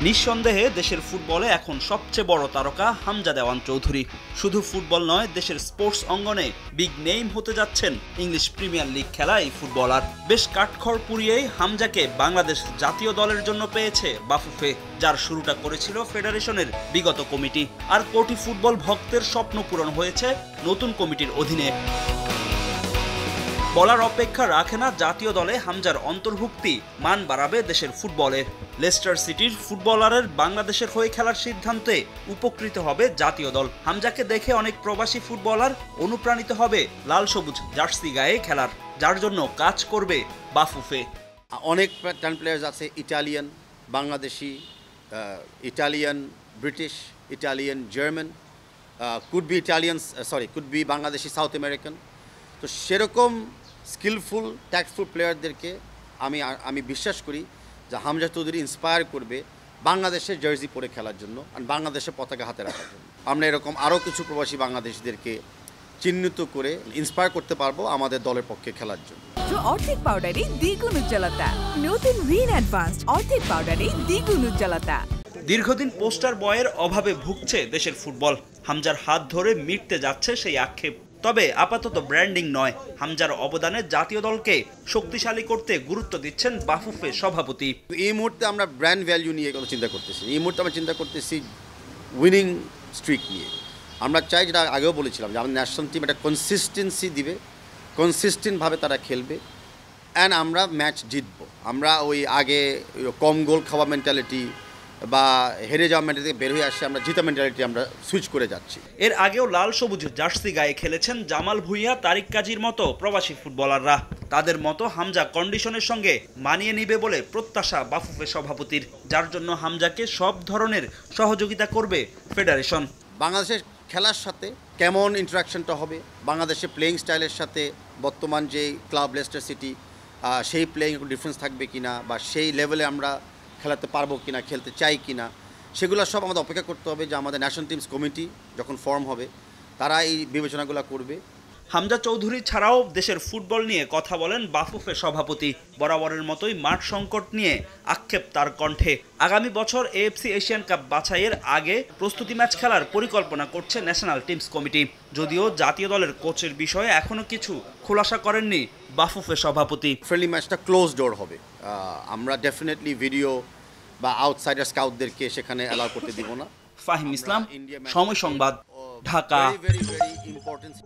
নিঃসন্দেহে দেশের ফুটবলে এখন সবচেয়ে বড় তারকা হামজা দেওয়ান চৌধুরী। শুধু ফুটবল নয়, দেশের স্পোর্টস অঙ্গনে বিগ নেইম হতে যাচ্ছেন ইংলিশ প্রিমিয়ার লিগ খেলা এই ফুটবলার। বেশ কাঠখড় পুড়িয়েই হামজাকে বাংলাদেশ জাতীয় দলের জন্য পেয়েছে বাফুফে, যার শুরুটা করেছিল ফেডারেশনের বিগত কমিটি। আর কোটি ফুটবল ভক্তের স্বপ্ন পূরণ হয়েছে নতুন কমিটির অধীনে। বলার অপেক্ষা রাখে না জাতীয় দলে হামজার অন্তর্ভুক্তি মান বাড়াবে দেশের ফুটবলে। লেস্টার সিটির ফুটবলারের বাংলাদেশের হয়ে খেলার সিদ্ধান্তে উপকৃত হবে জাতীয় দল। হামজাকে দেখে অনেক প্রবাসী ফুটবলার অনুপ্রাণিত হবে লাল সবুজ জার্সি গায়ে খেলার, যার জন্য কাজ করবে বাফুফে। অনেক ট্যালেন্ট প্লেয়ার্স আছে, Italian, Bangladeshi, Italian, British, Italian, German, could be Bangladeshi, south American. তো সেরকম স্কিলফুল ট্যাক্টফুল প্লেয়ারদেরকে আমি বিশ্বাস করি যে হামজা চৌধুরী ইন্সপায়ার করবে বাংলাদেশের জার্সি পরে খেলার জন্য আর বাংলাদেশের পতাকা হাতে রাখার জন্য। আমরা এরকম আরও কিছু প্রবাসী বাংলাদেশিদেরকে চিহ্নিত করে ইন্সপায়ার করতে পারবো আমাদের দলের পক্ষে খেলার জন্য। অর্ধেক পাউডারে দ্বিগুণ উজ্জ্বলতা, নতুন রিন অ্যাডভান্সড অর্ধেক পাউডারে দ্বিগুণ উজ্জ্বলতা। দীর্ঘদিন পোস্টার বয়ের অভাবে ভুগছে দেশের ফুটবল। হামজার হাত ধরে মিটতে যাচ্ছে সেই আক্ষেপ। তবে আপাতত ব্র্যান্ডিং নয়, হামজার অবদানে জাতীয় দলকে শক্তিশালী করতে গুরুত্ব দিচ্ছেন বাফুফে সভাপতি। এই মুহূর্তে আমরা ব্র্যান্ড ভ্যালু নিয়ে কথা চিন্তা করতেছি। এই মুহূর্তে আমরা চিন্তা করতেছি উইনিং স্ট্রিক নিয়ে। আমরা চাই, যেটা আগেও বলেছিলাম, যে আমাদের ন্যাশনাল টিম একটা কনসিস্টেন্সি দিবে, কনসিস্টেন্টভাবে তারা খেলবে, অ্যান্ড আমরা ম্যাচ জিতবো। আমরা ওই আগে কম গোল খাওয়া মেন্টালিটি বা হেরে যাওয়া মেন্টালিটি থেকে বের হয়ে আসছে, আমরা জিতা মেন্টালিটি আমরা সুইচ করে যাচ্ছি। এর আগেও লাল সবুজ জার্সি গায়ে খেলেছেন জামাল ভুঁইয়া, তারিক কাজীর মতো প্রবাসী ফুটবলাররা। তাদের মতো হামজা কন্ডিশনের সঙ্গে মানিয়ে নিবে বলে প্রত্যাশা বাফুফে সভাপতির, যার জন্য হামজাকে সব ধরনের সহযোগিতা করবে ফেডারেশন। বাংলাদেশের খেলার সাথে কেমন ইন্টারাকশনটা হবে, বাংলাদেশের প্লেয়িং স্টাইলের সাথে বর্তমান যেই ক্লাব লেস্টার সিটি, সেই প্লেয়িং ডিফারেন্স থাকবে কিনা, বা সেই লেভেলে আমরা খেলাতে পারবো কিনা, খেলতে চাই কিনা, সেগুলো সব আমাদের অপেক্ষা করতে হবে। যে আমাদের ন্যাশনাল টিমস কমিটি যখন ফর্ম হবে, তারা এই বিবেচনাগুলো করবে। হামজা চৌধুরী ছাড়াও দেশের ফুটবল নিয়ে কথা বলেন বাফুফে সভাপতি। বরাবরের মতোই মাঠ সংকট নিয়ে আক্ষেপ তার কণ্ঠে। আগামী বছর এএফসি এশিয়ান কাপ বাছাইয়ের আগে প্রস্তুতি ম্যাচ খেলার পরিকল্পনা করছে ন্যাশনাল টিমস কমিটি। যদিও জাতীয় দলের কোচের বিষয়ে এখনো কিছু খোলাসা করেননি বাফুফে সভাপতি। ফ্রেন্ডলি ম্যাচটা ক্লোজ ডোর হবে। আমরা ডেফিনেটলি ভিডিও বা আউটসাইডার স্কাউটদেরকে সেখানে অ্যালাউ করতে দিব না। ফাহিম ইসলাম, সময় সংবাদ, Dhaka. very, very, very important.